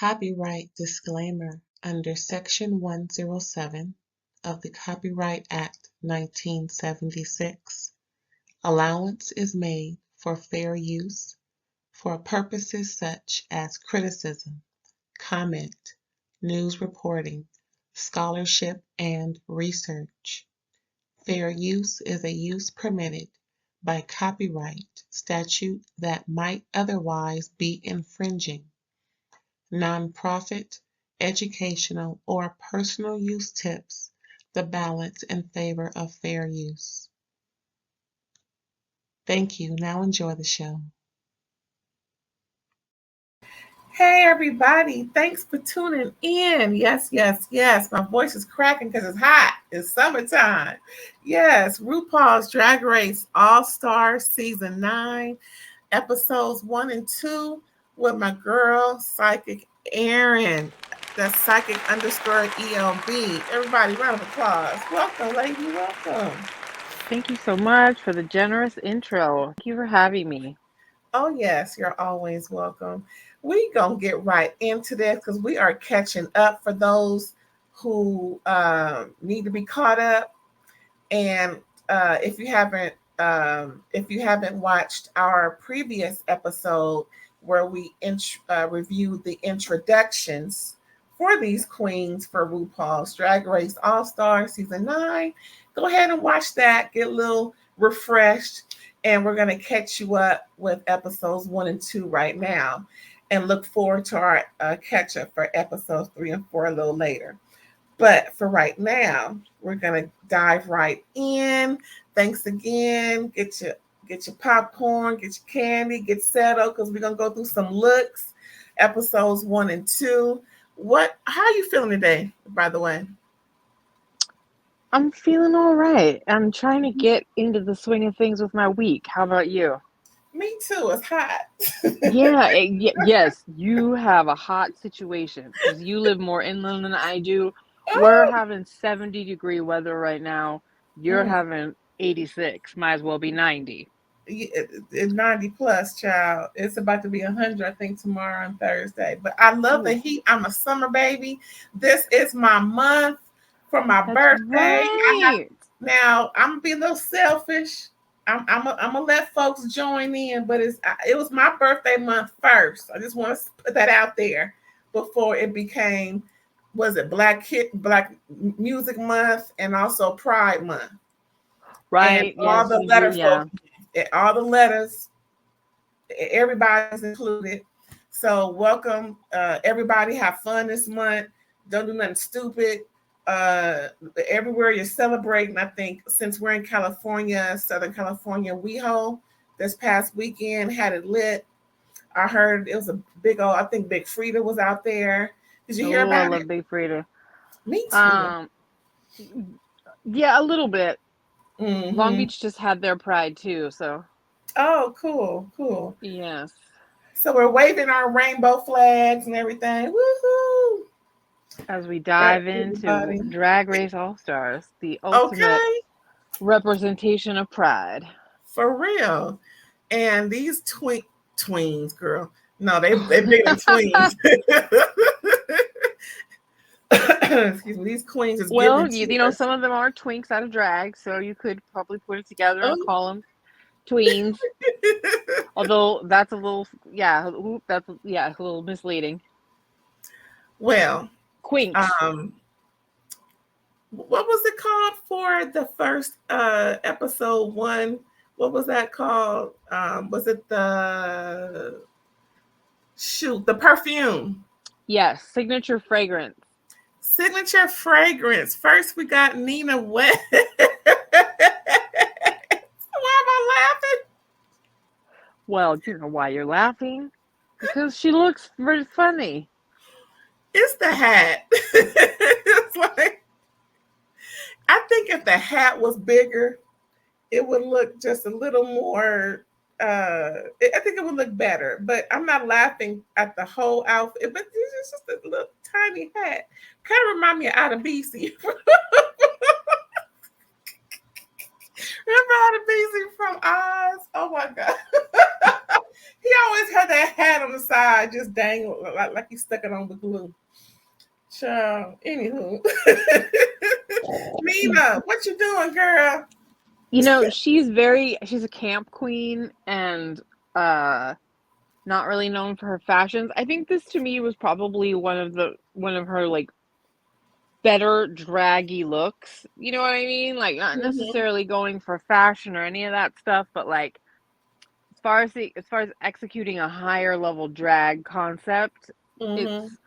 Copyright disclaimer under Section 107 of the Copyright Act 1976. Allowance is made for fair use for purposes such as criticism, comment, news reporting, scholarship, and research. Fair use is a use permitted by copyright statute that might otherwise be infringing. Nonprofit, educational, or personal use tips the balance in favor of fair use. Thank you. Now enjoy the show. Hey everybody, thanks for tuning in. Yes. My voice is cracking because it's hot. It's summertime. Yes, RuPaul's Drag Race Allstars Season 9, Episodes 1 and 2 with my girl, Psychic Erin. That's Psychic_ELB. Everybody, round of applause. Welcome, lady. Welcome. Thank you so much for the generous intro. Thank you for having me. Oh, yes, you're always welcome. We gonna get right into this because we are catching up for those who need to be caught up. And if you haven't watched our previous episode where we reviewed the introductions for these queens for RuPaul's Drag Race All-Star Season 9, go ahead and watch that. Get a little refreshed. And we're going to catch you up with episodes 1 and 2 right now. And look forward to our catch up for episodes 3 and 4 a little later. But for right now, we're going to dive right in. Thanks again. Get your popcorn, get your candy, get settled because we're going to go through some looks. Episodes 1 and 2. How are you feeling today, by the way? I'm feeling all right. I'm trying to get into the swing of things with my week. How about you? Me too. It's hot. Yes, you have a hot situation because you live more inland than I do. We're having 70-degree weather right now. You're having 86. Might as well be 90. It's 90 plus, child. It's about to be 100, I think, tomorrow and Thursday. But I love the heat. I'm a summer baby. This is my month for my birthday. Right. Now I'm gonna be a little selfish. I'm gonna let folks join in, but it was my birthday month first. I just want to put that out there before it became, Black Music Month and also Pride Month. Right. And all the letters, all the letters, everybody's included. So welcome, everybody. Have fun this month. Don't do nothing stupid. Everywhere you're celebrating, I think since we're in California, Southern California, WeHo, this past weekend had it lit. I heard it was a big old, I think Big Frida was out there. Did you hear about it? I love Big Frida. Me too. Yeah, a little bit. Mm-hmm. Long Beach just had their Pride too, so. Oh, cool. Yes. So we're waving our rainbow flags and everything. Woohoo! As we dive into Drag Race All-Stars, the ultimate representation of pride. For real. And these tweens, girl. No, they bigger than tweens. Excuse me. These queens is some of them are twinks out of drag, so you could probably put it together and call them tweens. Although that's a little, a little misleading. Well, quinks. What was it called for the first episode 1? What was that called? Was it the perfume? Yes, signature fragrance. Signature fragrance. First, we got Nina West. Why am I laughing? Well, you know why you're laughing? Because she looks very funny. It's the hat. It's like, I think if the hat was bigger, it would look just a little more. I think it would look better, but I'm not laughing at the whole outfit. But it's just a little tiny hat. Kind of remind me of Adebisi. Remember Adebisi from Oz? Oh my God. He always had that hat on the side, just dangle like he stuck it on with glue. Child. Anywho. Nina, what you doing, girl? You know, she's a camp queen and not really known for her fashions. I think this to me was probably one of her like better draggy looks. You know what I mean? Like not Mm-hmm. necessarily going for fashion or any of that stuff, but like as far as executing a higher level drag concept, Mm-hmm. it's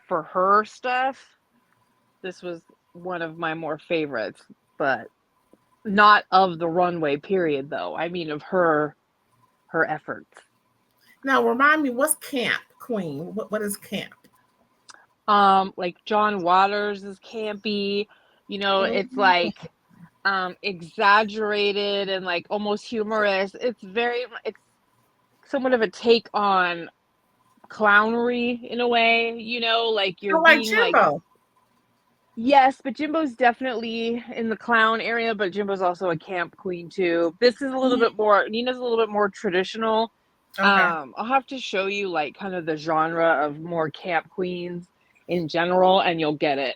for her stuff. This was one of my more favorites, but not of the runway period though. I mean of her efforts. Now remind me, what's camp queen? What is camp? Like John Waters is campy. You know, it's Mm-hmm. like exaggerated and like almost humorous. It's somewhat of a take on clownery in a way, you know, like you're Oh, like being like, Jimbo. yes, but Jimbo's definitely in the clown area, but Jimbo's also a camp queen too. This is a little Mhm. bit more, Nina's a little bit more traditional. Okay. I'll have to show you like kind of the genre of more camp queens in general, and you'll get it.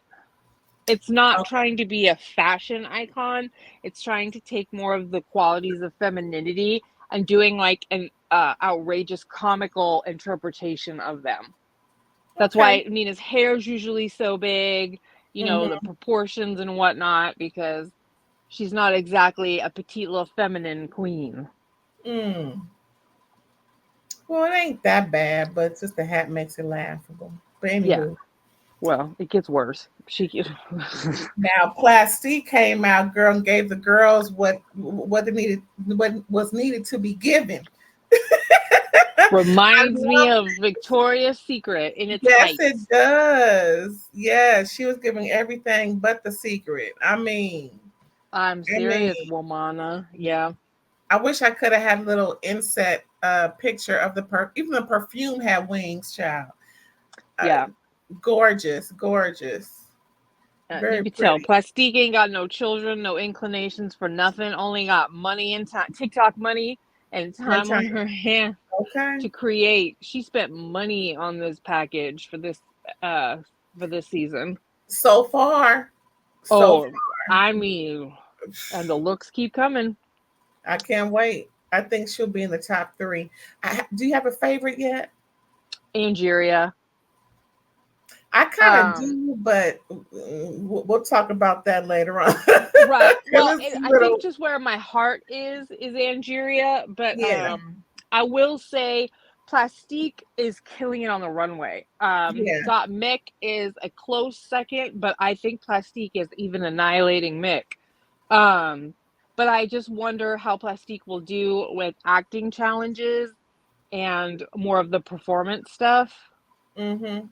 It's not Okay. trying to be a fashion icon. It's trying to take more of the qualities of femininity and doing like an outrageous comical interpretation of them. That's Okay. why Nina's hair is usually so big, you know, the Mm-hmm. proportions and whatnot, because she's not exactly a petite little feminine queen. Mm. Well, it ain't that bad, but just the hat makes it laughable. But Yeah. anywho, Well, it gets worse. She now Plastique came out, girl, and gave the girls what was needed to be given. I reminds me love. of Victoria's Secret in its Yes, it heights. does. Yes, she was giving everything but the secret. I'm I serious, mean, womana. Yeah. I wish I could have had a little inset picture of even the perfume had wings, child. Uh, Yeah. gorgeous, gorgeous, You very could tell pretty. Plastique ain't got no children, no inclinations for nothing, only got money and time, TikTok money and And time time, on her hand okay. to create. She spent money on this package uh for this season. So far, so Oh, I mean, and the looks keep coming. I can't wait. I think she'll be in the top three. Do you have a favorite yet? Angeria. I kind of Um, do, but we'll talk about that later on. right. Well, It's a I think little, just where my heart is Angeria, but yeah, I will say Plastique is killing it on the runway. yeah. Got Mick is a close second, but I think Plastique is even annihilating Mick. Um, but I just wonder how Plastique will do with acting challenges and more of the performance stuff, Mm-hmm.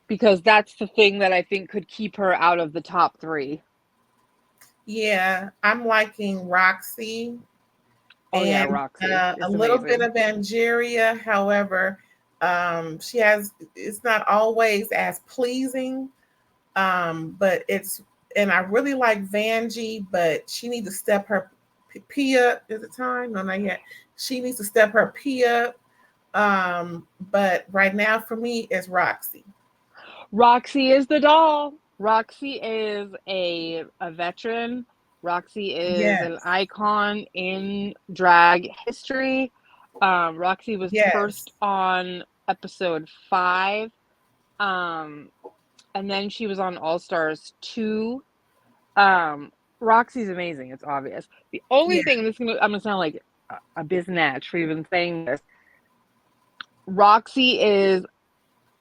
because that's the thing that I think could keep her out of the top three. Yeah, I'm liking Roxy Oh yeah, and Roxy a is little bit amazing. of Angeria. However, it's not always as pleasing. But and I really like Vanjie, but she needs to step her P up. Is it time? No, not yet. She needs to step her P up. But right now for me it's Roxy. Roxy is the doll. Roxy is a veteran. Roxy is an Yes, icon in drag history. Roxy was yes. first on episode 5. Um, and then she was on Allstars 2. Um, Roxy's amazing. It's obvious. The only Yeah. thing I'm gonna sound like a biznatch for even saying this. Roxy is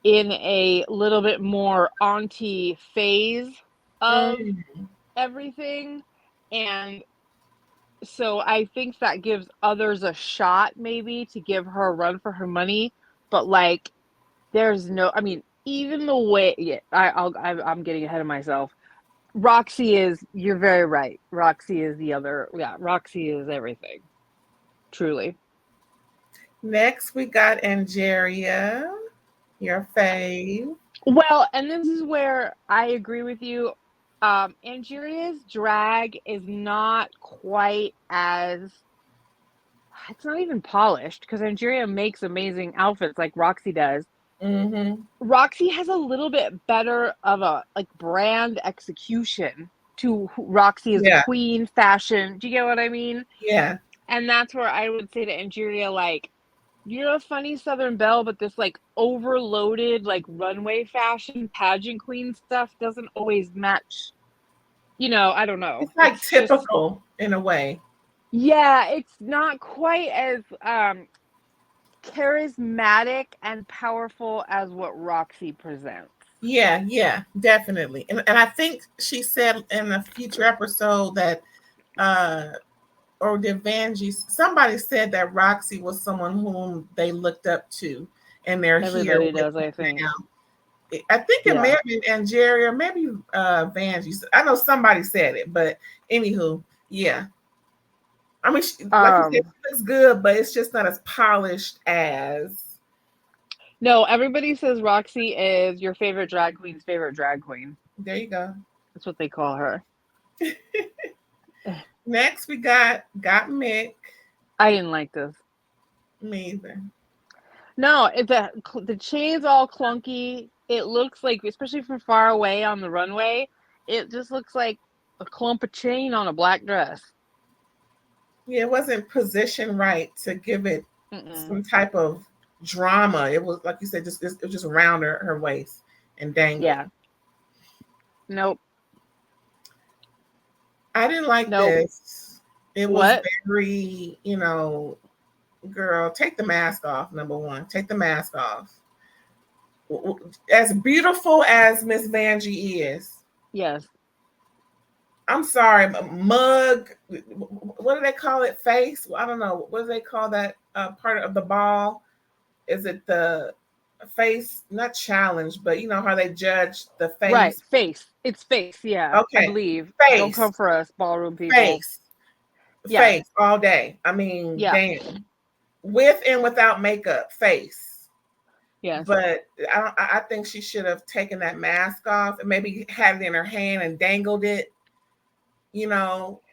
in a little bit more auntie phase of Mm, everything, and so I think that gives others a shot maybe to give her a run for her money. But like, there's no, I mean, even the way, yeah, I'm getting ahead of myself. Roxy is, you're very right. Roxy is the other, yeah, Roxy is everything, truly. next we got Angeria, your fave. Well, and this is where I agree with you. Angeria's drag is not quite as it's not even polished because Angeria makes amazing outfits like Roxy does. Mm-hmm. Roxy has a little bit better of a like brand execution to Roxy as a Yeah. queen fashion. Do you get what I mean? Yeah. And that's where I would say to Angeria, like, you're a funny Southern Belle, but this like overloaded like runway fashion pageant queen stuff doesn't always match. I don't know. It's like It's just typical in a way. yeah, it's not quite as charismatic and powerful as what Roxy presents. Yeah, yeah, definitely. And I think she said in a future episode that or did Vanjie, somebody said that Roxy was someone whom they looked up to and they're here Everybody with does, I think. now. I think it may Yeah. have been Angeria, maybe Vanjie. I know somebody said it, but anywho, yeah. I mean, like you said, she looks good, but it's just not as polished as. No, everybody says Roxy is your favorite drag queen's favorite drag queen. There you go. That's what they call her. Next, we got Mick. I didn't like this. Me either. No, the chain's all clunky. It looks like, especially from far away on the runway, it just looks like a clump of chain on a black dress. Yeah, it wasn't positioned right to give it some type of drama. It was like you said, it was just around her waist and dangled. Yeah. Nope. I didn't like this. It was very, girl, take the mask off. Number one, take the mask off. As beautiful as Miss Vanjie is, yes. I'm sorry, mug. What do they call it? Face? I don't know. What do they call that part of the ball? Is it the face? Not challenge, but you know how they judge the face. Right, face. It's face. Yeah. Okay. I believe. Face. Don't come for us, ballroom people. Face. Yeah. Face all day. I mean, damn. With and without makeup, face. Yes. But I think she should have taken that mask off and maybe had it in her hand and dangled it.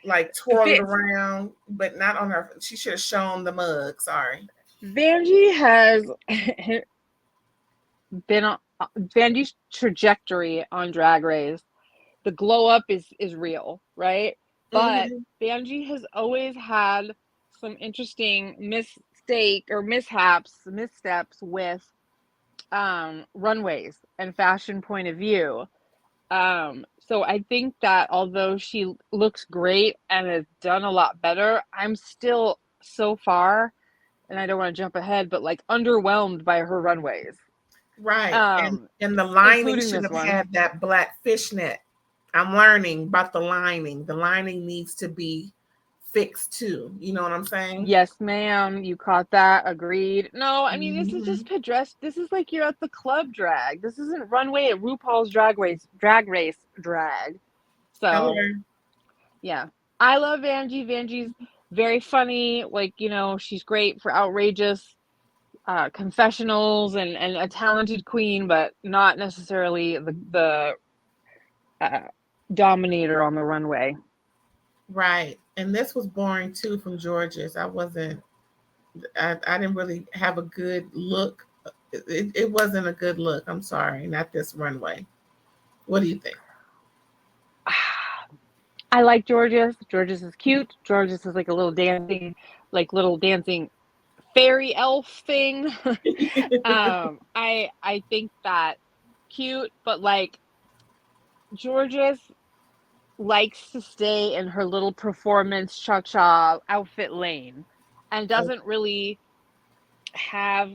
Like twirl it around, but not on her. She should have shown the mug. Sorry. Vanjie has been on Vanjie's trajectory on Drag Race. The glow up is real, right? But Vanjie has always had some interesting missteps with runways and fashion point of view. So I think that although she looks great and has done a lot better, I'm still so far, and I don't want to jump ahead, but like underwhelmed by her runways. Right. And the lining should have had that black fishnet. I'm learning about the lining. The lining needs to be fixed too. You know what I'm saying? Yes, ma'am. You caught that. Agreed. No, I mean, this is just dress. This is like you're at the club drag. This isn't runway at RuPaul's Drag Race drag. So, yeah. I love Vanjie. Vanjie's very funny. Like, she's great for outrageous confessionals and a talented queen, but not necessarily the dominator on the runway. Right. And this was boring too from George's. I didn't really have a good look. It wasn't a good look. I'm sorry. Not this runway. What do you think? I like George's. George's is cute. George's is like a little dancing fairy elf thing. I think that cute, but like George's likes to stay in her little performance cha-cha outfit lane and doesn't really have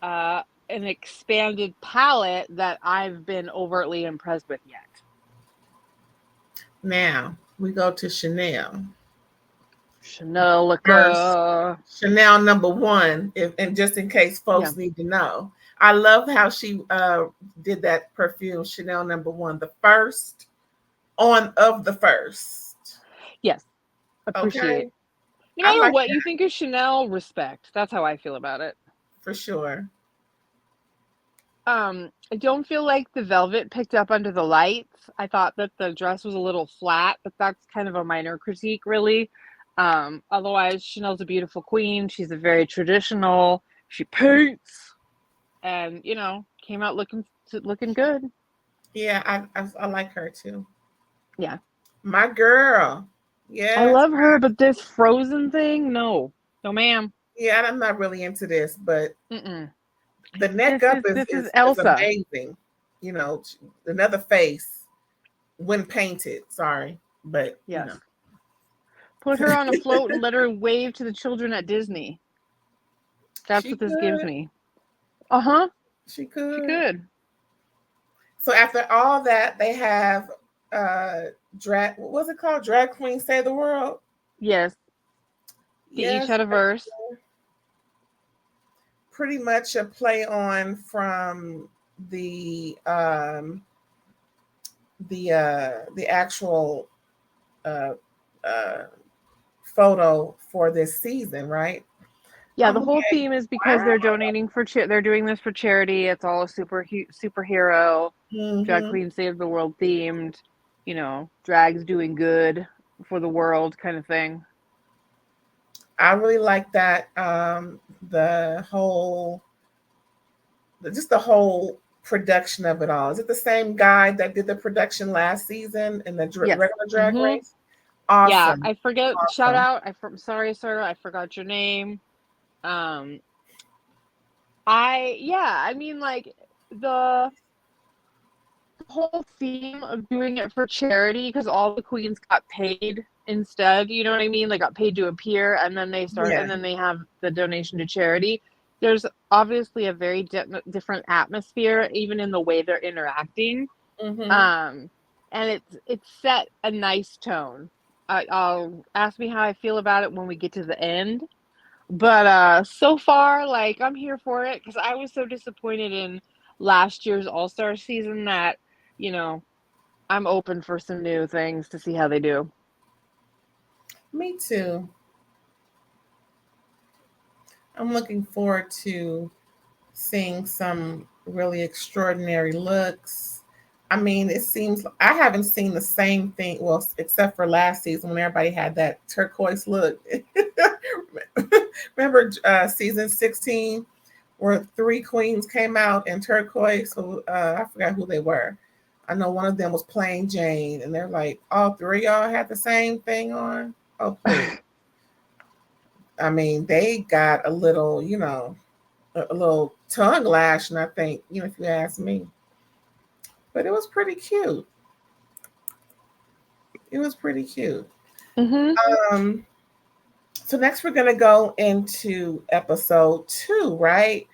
an expanded palette that I've been overtly impressed with yet. Now we go to Chanel. Chanel Chanel number one, and just in case folks need to know. I love how she did that perfume, Chanel number one, the first of the first. Yes. Appreciate. Okay. No matter what you think of Chanel, respect. That's how I feel about it. For sure. I don't feel like the velvet picked up under the lights. I thought that the dress was a little flat, but that's kind of a minor critique, really. Otherwise, Chanel's a beautiful queen. She's a very traditional. She paints, and came out looking good. Yeah, I like her too. Yeah, My girl. I Yes. love her, but this Frozen thing, no, ma'am. Yeah, I'm not really into this, but Mm-mm. the neck This up is is this is is, is Elsa. amazing. You know, another face when painted. Sorry, but Yes, put her on a float and let her wave to the children at Disney. That's she what this gives could. me. Uh-huh. She She could. could. So after all that, they have drag. What was it called? Drag Queen Save the World. Yes. They each Yes, had a verse. pretty much a play on from the um, the actual uh, uh, photo for this season, right? Yeah, I'm the whole like, theme is because they're donating for they're doing this for charity. It's all a superhero, drag mm-hmm. queen save the world themed, drags doing good for the world kind of thing. I really like that. The whole, just the whole production of it all. Is it the same guy that did the production last season in the Yes. regular Drag Mm-hmm. Race? Yeah, Awesome, I forget. Shout awesome. out. Sorry, sir. I forgot your name. Um, I mean, like the whole theme of doing it for charity because all the queens got paid instead. You know what I mean? They got paid to appear, and then Yeah. they have the donation to charity. There's obviously a very different atmosphere, even in the way they're interacting. Mm-hmm. Um, and it's set a nice tone. I'll ask me how I feel about it when we get to the end. But so far, like I'm here for it because I was so disappointed in last year's All-Star season that, you know, I'm open for some new things to see how they do. Me too. I'm looking forward to seeing some really extraordinary looks. I mean, it seems I haven't seen the same thing, well, except for last season when everybody had that turquoise look. Remember season 16 where three queens came out in turquoise? So, I forgot who they were. I know one of them was plain Jane, and they're like, all three of y'all had the same thing on. Oh, please. I mean, they got a little, a little tongue lashing, I think, if you ask me. But it was pretty cute. It was pretty cute. Mm-hmm. Um, so next we're gonna go into episode 2, right?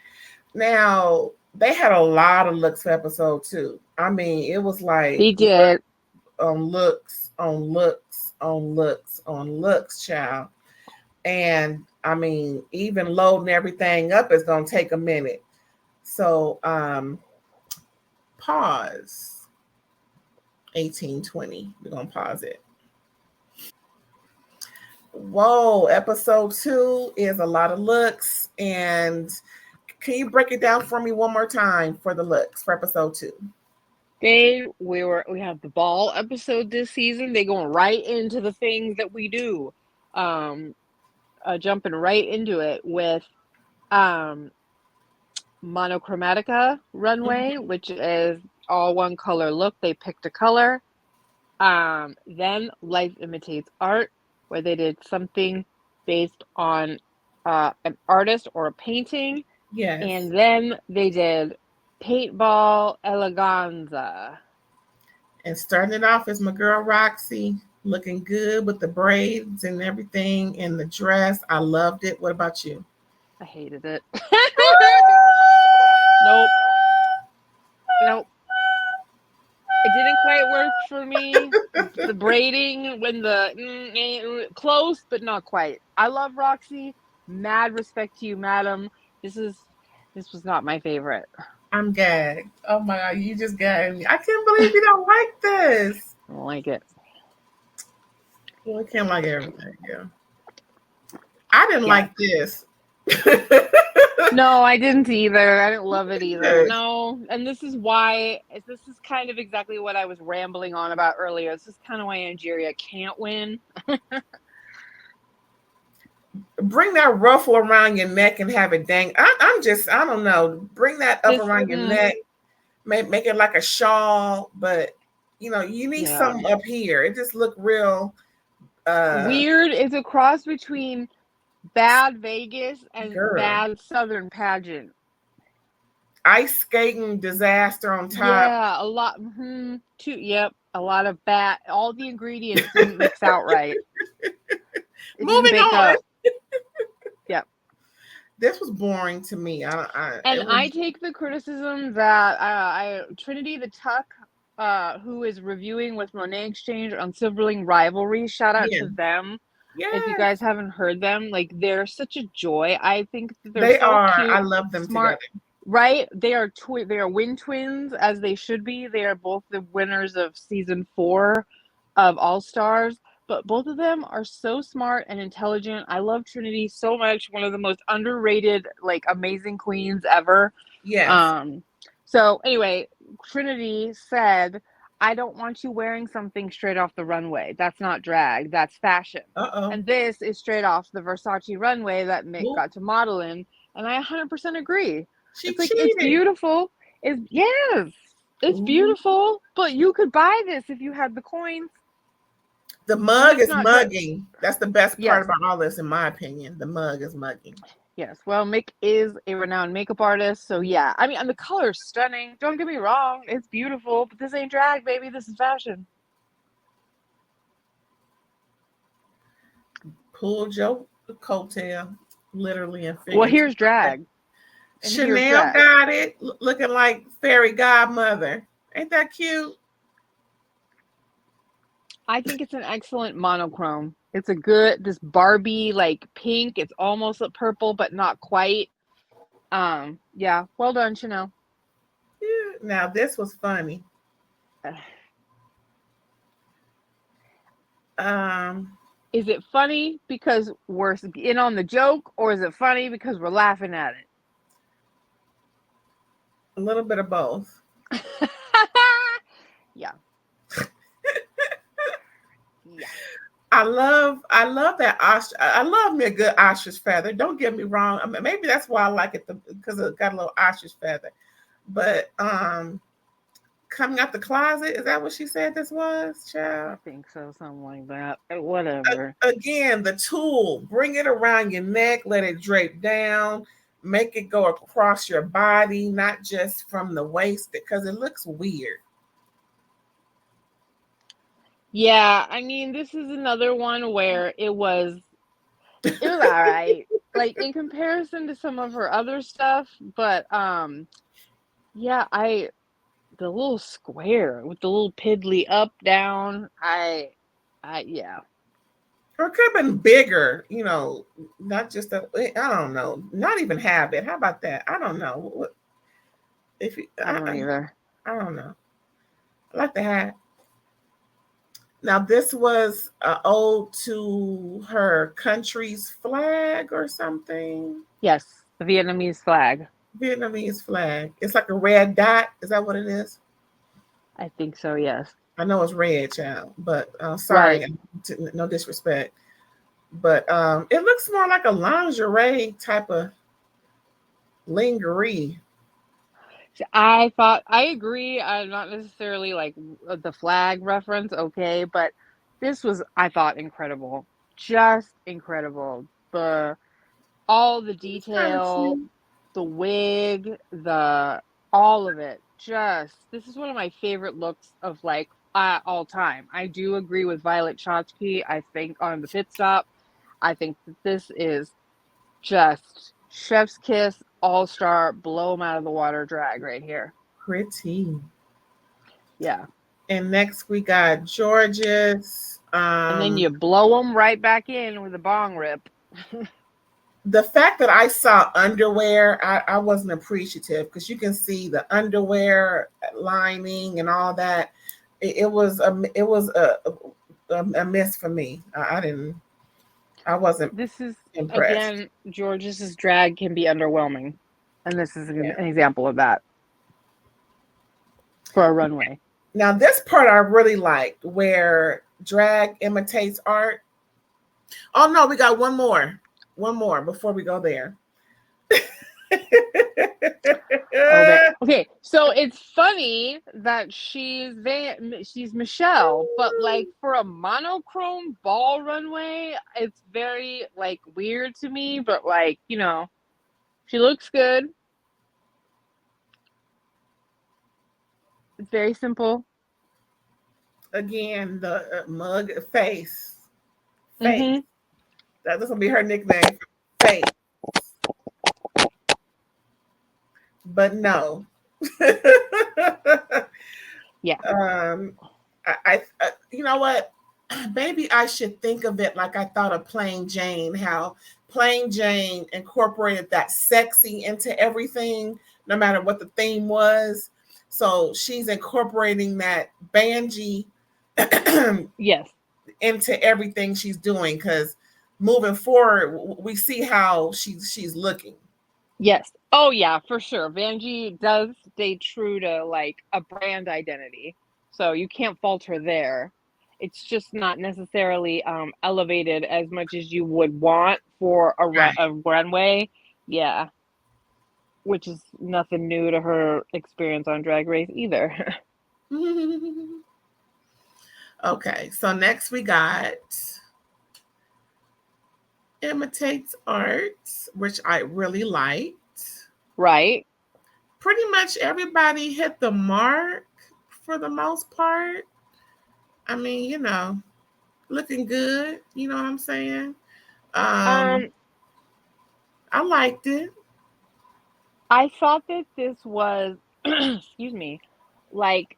Now they had a lot of looks for episode 2. I mean, it was like They did. on looks, on looks, on looks, on looks, child. And I mean, even loading everything up is gonna take a minute. So pause 1820. We're gonna pause it. Whoa, episode 2 is a lot of looks. And can you break it down for me one more time for the looks for episode 2? We have the ball episode this season. They going right into the things that we do. Um Jumping right into it with um monochromatica runway, which is all one color look. They picked a color. Then life imitates art, where they did something based on an artist or a painting, Yes. and then they did paintball eleganza. And starting it off is my girl Roxy, looking good with the braids and everything and the dress. I loved it. What about you? I hated it. Nope, nope. It didn't quite work for me. The braiding when close, but not quite. I love Roxy. Mad respect to you, madam. This was not my favorite. I'm gagged. Oh my god, you just gagged me. I can't believe you don't like this. I don't like it. Well, I can't like everything. Yeah, I didn't Yeah. like this. No, I didn't either. I didn't love it either. No, and this is why. This is kind of exactly what I was rambling on about earlier. This is kind of why Nigeria can't win. Bring that ruffle around your neck and have it dang. I don't know. Bring that up around your neck. Make it like a shawl, but you need something up here. It just looked real weird. It's a cross between bad Vegas and bad Southern pageant. Ice skating disaster on top. Yeah, a lot. Yep, a lot of bad. All the ingredients didn't mix out right. Moving on. Yep. This was boring to me. I take the criticism that Trinity the Tuck, who is reviewing with Monet Exchange on Sibling Rivalry. Shout out to them. Yes. If you guys haven't heard them, like they're such a joy. I think they're so cute. I love them smart, together. Right? They are win twins, as they should be. They are both the winners of season 4 of Allstars. But both of them are so smart and intelligent. I love Trinity so much. One of the most underrated, like, amazing queens ever. Yes. So anyway, Trinity said, I don't want you wearing something straight off the runway. That's not drag. That's fashion. And this is straight off the Versace runway that Mick got to model in. And I 100% agree. It's beautiful. It's beautiful. But you could buy this if you had the coins. The mug is mugging. That's the best part about all this, in my opinion. The mug is mugging. Yes. Well, Mick is a renowned makeup artist. So, yeah. I mean, and the color is stunning. Don't get me wrong. It's beautiful. But this ain't drag, baby. This is fashion. Pulled your coattail, literally and figuratively. Well, here's drag. Chanel got it. Looking like fairy godmother. Ain't that cute? I think it's an excellent monochrome. It's a good, this Barbie like pink. It's almost a purple, but not quite. Yeah, well done, Chanel. Yeah. Now this was funny. Is it funny because we're in on the joke, or is it funny because we're laughing at it? A little bit of both. Yeah. Yeah. I love that ostrich. I love me a good ostrich feather. Don't get me wrong. I mean, maybe that's why I like it, because it got a little ostrich feather. But coming out the closet, is that what she said this was, child? I think so, something like that. Whatever. Again, the tulle. Bring it around your neck. Let it drape down. Make it go across your body, not just from the waist, because it looks weird. Yeah, I mean, this is another one where it was all right, like in comparison to some of her other stuff, but yeah, the little square with the little piddly up down, yeah. Or it could have been bigger, not just I don't know, not even have it. How about that? I don't know. I don't either. I don't know. I like the hat. Now, this was an ode to her country's flag or something. Yes, the Vietnamese flag. Vietnamese flag. It's like a red dot. Is that what it is? I think so, yes. I know it's red, child, but sorry, right. No disrespect. But it looks more like a lingerie type of lingerie. I agree. I'm not necessarily like the flag reference, okay, but this was, I thought, incredible. Just incredible. All the detail, the wig, all of it. This is one of my favorite looks of like all time. I do agree with Violet Chachki. I think on the pit stop, I think that this is just chef's kiss, all-star, blow them out of the water drag right here. Pretty. Yeah. And next we got George's. And then you blow them right back in with a bong rip. The fact that I saw underwear, I wasn't appreciative, because you can see the underwear lining and all that. It was a miss for me. I wasn't. This is impressed. Again, George's drag can be underwhelming, and this is an example of that for a runway. Now, this part I really liked, where drag imitates art. Oh no, we got one more. one more before we go there. Oh man. Okay, so it's funny that she's Michelle, but like for a monochrome ball runway, it's very like weird to me, but like, you know, she looks good. It's very simple. Again, the mug face. Mm-hmm. That's gonna be her nickname. Face. But no. Yeah. You know what? Maybe I should think of it like I thought of Plain Jane, how Plain Jane incorporated that sexy into everything, no matter what the theme was. So she's incorporating that Banji Yes. into everything she's doing, because moving forward, we see how she's looking. Yes. Oh yeah, for sure. Vanjie does stay true to like a brand identity. So you can't fault her there. It's just not necessarily elevated as much as you would want for a runway. Yeah. Which is nothing new to her experience on Drag Race either. Okay, so next we got Imitates Art, which I really liked. Right. Pretty much everybody hit the mark for the most part. I mean, you know, looking good. You know what I'm saying? Um, I liked it. I thought that this was excuse me, like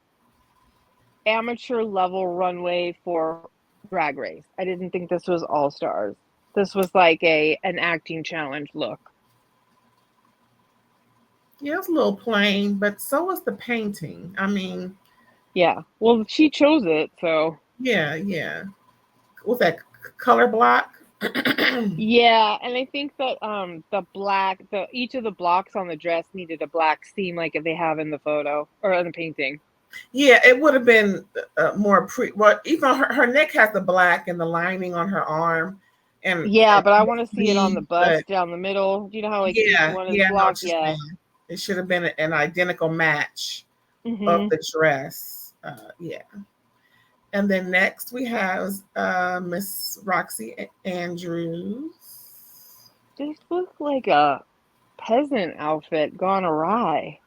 amateur level runway for Drag Race. I didn't think this was Allstars. This was like an acting challenge look. Yeah, it's a little plain, but so was the painting. I mean, yeah. Well, she chose it, so yeah. What's that color block? yeah. And I think that each of the blocks on the dress needed a black seam, like if they have in the photo or in the painting. Yeah, it would have been more well, even her neck has the black and the lining on her arm, and Yeah, but I want to see it on the sleeve, bust but down the middle. Do you know how like each yeah, one is yeah, I know what blocked? you're Yeah. saying. It should have been an identical match of Mm-hmm. the dress. Yeah. And then next we have Miss Roxy Andrews. This looks like a peasant outfit gone awry.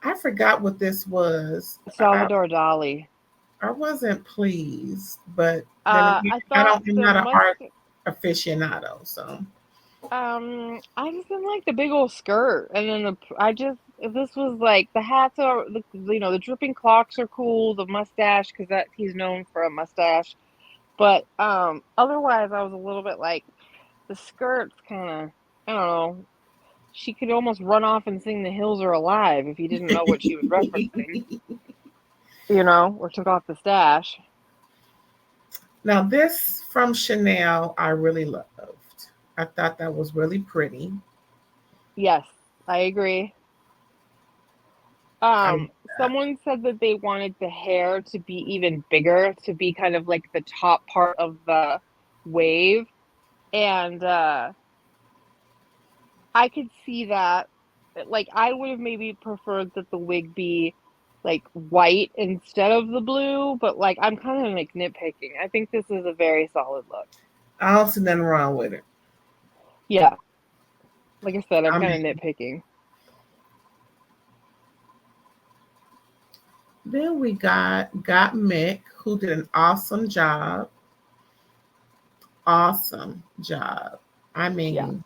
I forgot what this was. Salvador Dali. I wasn't pleased, but then again, I thought I'm the not an art aficionado, so. I just didn't like the big old skirt, and then this was like the hats are the dripping clocks are cool, the mustache because that he's known for a mustache, but otherwise I was a little bit like the skirt's kind of I don't know. She could almost run off and sing "The Hills Are Alive" if you didn't know what she was referencing, or took off the stash. Now, this from Chanel, I really loved. I thought that was really pretty. Yes, I agree. Someone said that they wanted the hair to be even bigger, to be kind of like the top part of the wave. And I could see that. Like, I would have maybe preferred that the wig be like white instead of the blue, but like, I'm kind of like nitpicking. I think this is a very solid look. I don't see nothing wrong with it. Yeah. Like I said, I'm I kind of mean, nitpicking. then we got Mick, who did an awesome job. Awesome job. I Yeah. mean,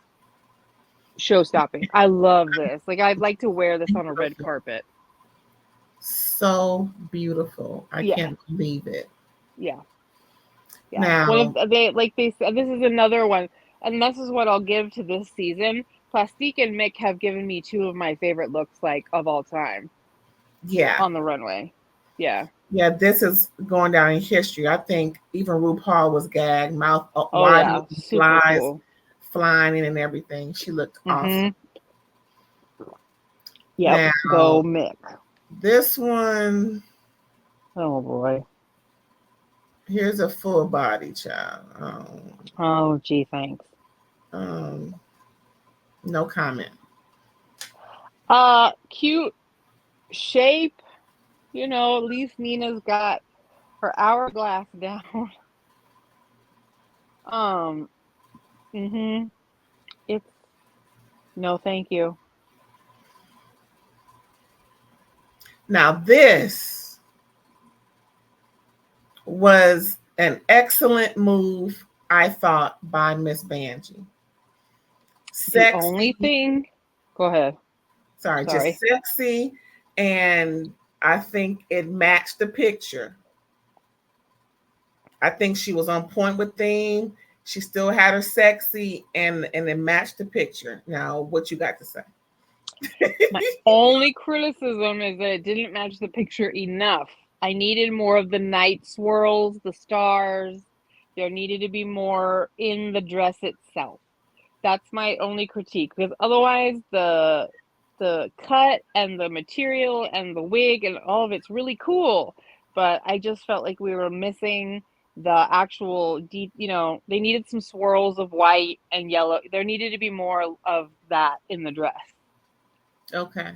Show stopping. I love this. Like, I'd like to wear this on a red carpet. so beautiful. I Yeah. can't believe it. Yeah. Yeah. Now, They said this is another one, and this is what I'll give to this season. Plastique and Mick have given me two of my favorite looks like of all time yeah. on the runway. Yeah. Yeah, this is going down in history. I think even RuPaul was gagged, mouth Oh wide yeah. open, Super cool. flying in and everything. She looked awesome. Yep. Now, Go Mick. this one, Oh boy. here's a full body child. Oh gee, thanks. No comment. Cute shape. You know, at least Nina's got her hourglass down. um, it's no, thank you. Now this was an excellent move, I thought, by Miss Banji. The only Sexy, thing, go ahead. just sexy, and I think it matched the picture. I think she was on point with theme. She still had her sexy, and it matched the picture. Now, what you got to say? My only criticism is that it didn't match the picture enough. I needed more of the night swirls, the stars. There needed to be more in the dress itself. That's my only critique, because otherwise the cut and the material and the wig and all of it's really cool, but I just felt like we were missing the actual deep, they needed some swirls of white and yellow. There needed to be more of that in the dress. Okay.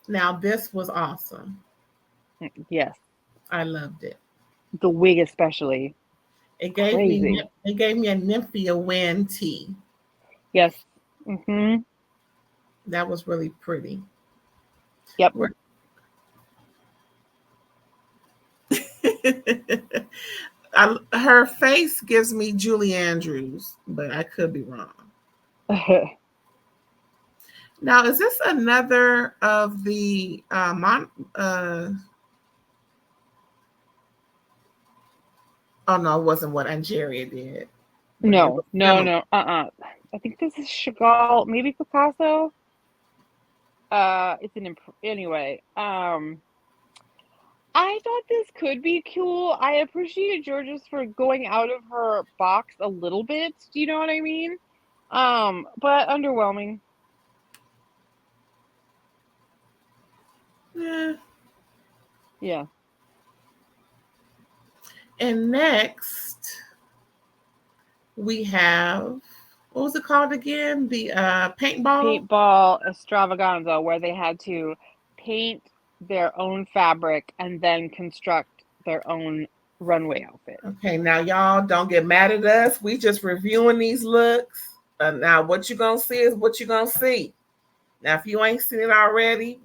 Now this was awesome. Yes. I loved it. The wig especially. It gave Crazy. me a Nymphia Win tee. Yes. That was really pretty. Yep. Her face gives me Julie Andrews, but I could be wrong. Now, is this another of the oh no, it wasn't what Angeria did. No. I think this is Chagall, maybe Picasso. It's anyway. I thought this could be cool. I appreciated Georges for going out of her box a little bit. Do you know what I mean? But underwhelming. Yeah. Yeah. And next we have, what was it called again? The paintball extravaganza, where they had to paint their own fabric and then construct their own runway outfit. Okay, now y'all don't get mad at us. We just reviewing these looks. Now what you gonna see is what you gonna see. Now if you ain't seen it already,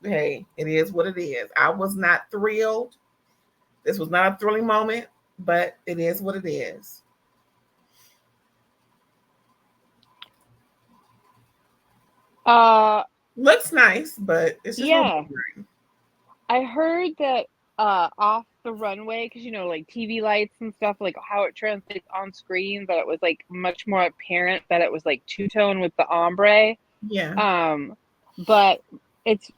hey, it is what it is. I was not thrilled. This was not a thrilling moment, but it is what it is. Looks nice, but it's just boring. I heard that off the runway, because like TV lights and stuff, like how it translates on screen, that it was like much more apparent that it was like two-tone with the ombre. Yeah. But it's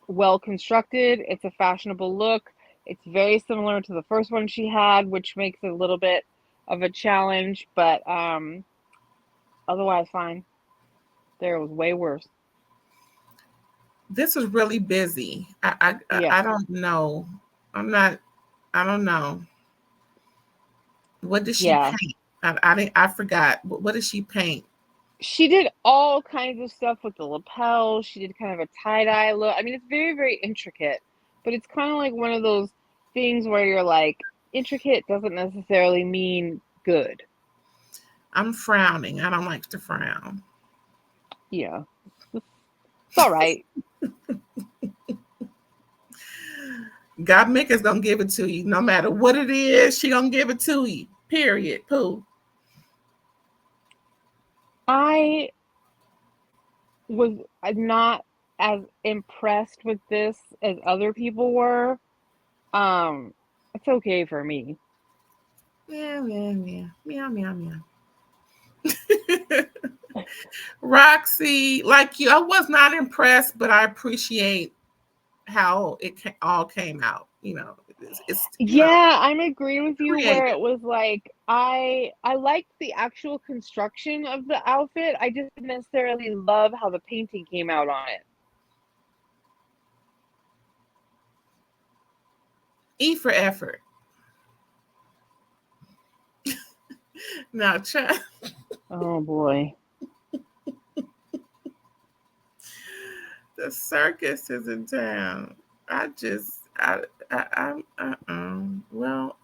well constructed. It's a fashionable look. It's very similar to the first one she had, which makes it a little bit of a challenge, but otherwise fine. There was way worse. This was really busy. I don't know. I don't know. What did she paint? I forgot. What did she paint? She did all kinds of stuff with the lapels. She did kind of a tie-dye look. I mean, it's very, very intricate, but it's kind of like one of those things where you're like, intricate doesn't necessarily mean good. I'm frowning. I don't like to frown. Yeah. It's all right. Godmika's gonna give it to you. No matter what it is, she gonna give it to you. Period. Pooh. I was not as impressed with this as other people were. It's okay for me. Meow, meow, meow. Meow, meow, meow. Roxy, like you, I was not impressed, but I appreciate how it all came out. I'm agreeing with you where it was like I liked the actual construction of the outfit. I just didn't necessarily love how the painting came out on it. E for effort. Now, child, Oh boy. the circus is in town. I just, well,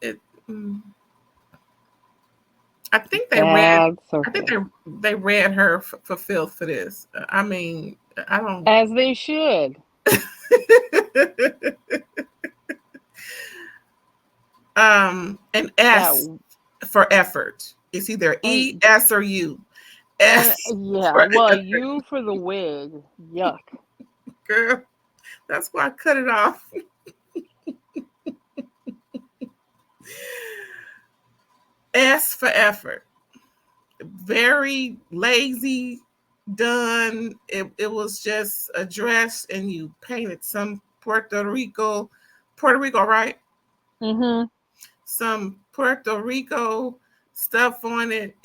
I think they read. Bad I think circus. they read her for filth for this. I mean, I don't. As they should. An That S for effort. It's either E, and S, or U. and S yeah, for well, effort. you for the wig. Yuck. Girl. That's why I cut it off. S for effort. Very lazy, done. It was just a dress and you painted some Puerto Rico, right? Mhm. Some Puerto Rico stuff on it.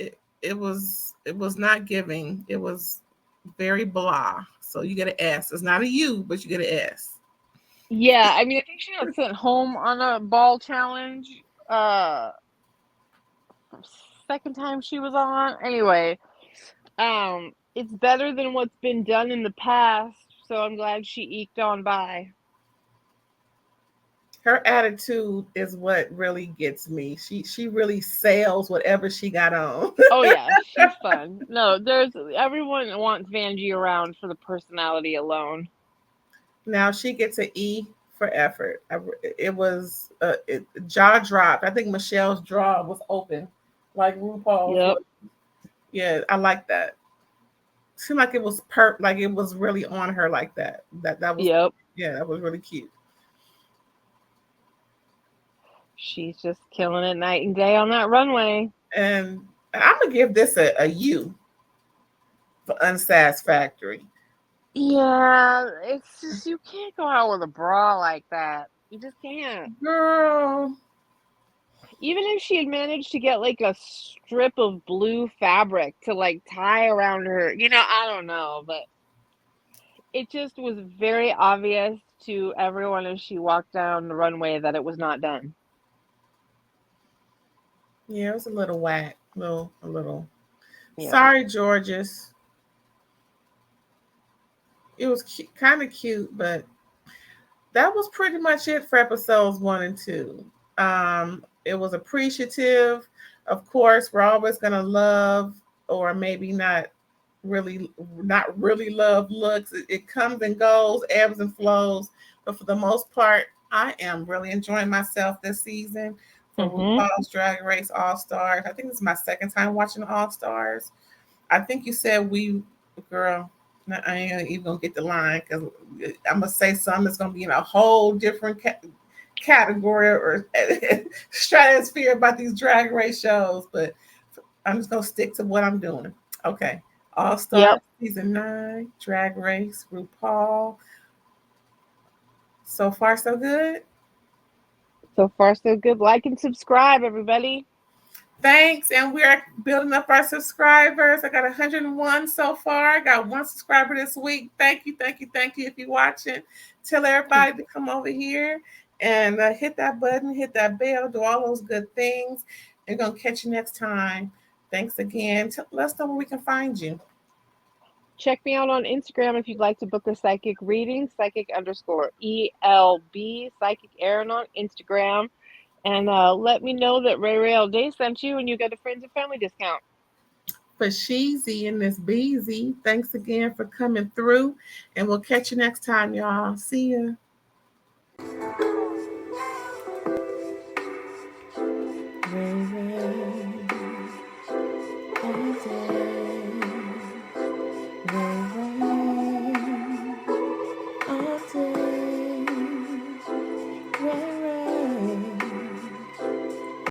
It was not giving. It was very blah. So you get an S. It's not a U, but you get an S. Yeah, I mean, I think she got sent home on a ball challenge. Uh, second time she was on. Anyway, it's better than what's been done in the past, so I'm glad she eked on by. Her attitude is what really gets me. She really sells whatever she got on. Oh yeah, she's fun. No, there's everyone wants Vanjie around for the personality alone. Now she gets an E for effort. It was jaw dropped. I think Michelle's jaw was open, like RuPaul's. Yep. Yeah, I like that. Seemed like it was like it was really on her like that. That was, Yep. yeah, that was really cute. She's just killing it night and day on that runway. And I'm gonna give this a U for unsatisfactory. Yeah, it's just you can't go out with a bra like that. You just can't. Girl, Even if she had managed to get like a strip of blue fabric to like tie around her, I don't know, but it just was very obvious to everyone as she walked down the runway that it was not done. yeah, it was a little whack, a little. Yeah. Sorry, Georges. It was kind of cute, but that was pretty much it for episodes 1 and 2. It was appreciative. Of course, we're always gonna love, or maybe really, not really love looks. It comes and goes, ebbs and flows. But for the most part, I am really enjoying myself this season for Mhm. RuPaul's Drag Race All Stars. I think this is my second time watching All Stars. I think you said girl. I ain't even gonna get the line because I'm gonna say something that's gonna be in a whole different category or stratosphere about these drag race shows. But I'm just gonna stick to what I'm doing. Okay, All Stars Yep. season 9, Drag Race, RuPaul. So far, so good. So far so good. Like and subscribe, everybody. Thanks, and we are building up our subscribers. I got 101 so far. I got 1 subscriber this week. Thank you, thank you, thank you. If you're watching, tell everybody to come over here and hit that button, hit that bell, do all those good things. We're gonna catch you next time. Thanks again. Let us know where we can find you. Check me out on Instagram if you'd like to book a psychic reading, psychic_ELB, Psychic Aaron on Instagram. And let me know that RAERAES Day sent you and you get a friends and family discount. For Sheezy and this Beezy, thanks again for coming through. And we'll catch you next time, y'all. See ya. RAERAES all day. RAERAES.